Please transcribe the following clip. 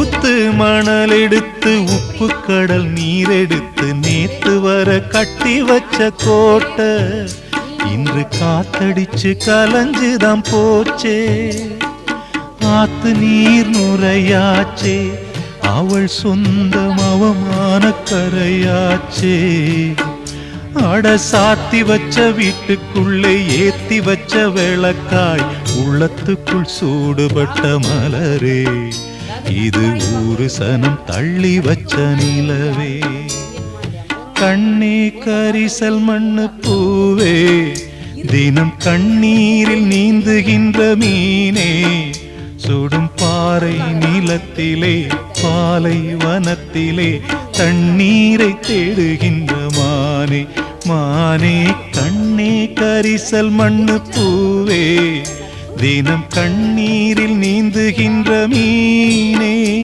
ஊத்து மணல் எடுத்து உப்பு கடல் நீர் எடுத்து நேத்து வர கட்டி வச்ச கோட்டை இன்று காத்தடிச்சு கலஞ்சுதான் போச்சே. ஆத்து நீர் நுரையாச்சே, அவள் சொந்தம் அவமான கரையாச்சே. அட சாத்தி வச்ச வீட்டுக்குள்ளே ஏத்தி வச்ச விளக்காய் உள்ளத்துக்குள் சூடுபட்ட மலரே, இது ஊரு சனம் தள்ளி வச்ச நிலவே. கண்ணே கரிசல் மண்ணு பூவே, தினம் கண்ணீரில் நீந்துகின்ற மீனே, சுடும் பாறை நிலத்திலே பாலை வனத்திலே தண்ணீரை தேடுகின்ற மானே. மானே கண்ணே கரிசல் மண்ணு பூவே, தினம் கண்ணீரில் நீந்துகின்ற மீனே.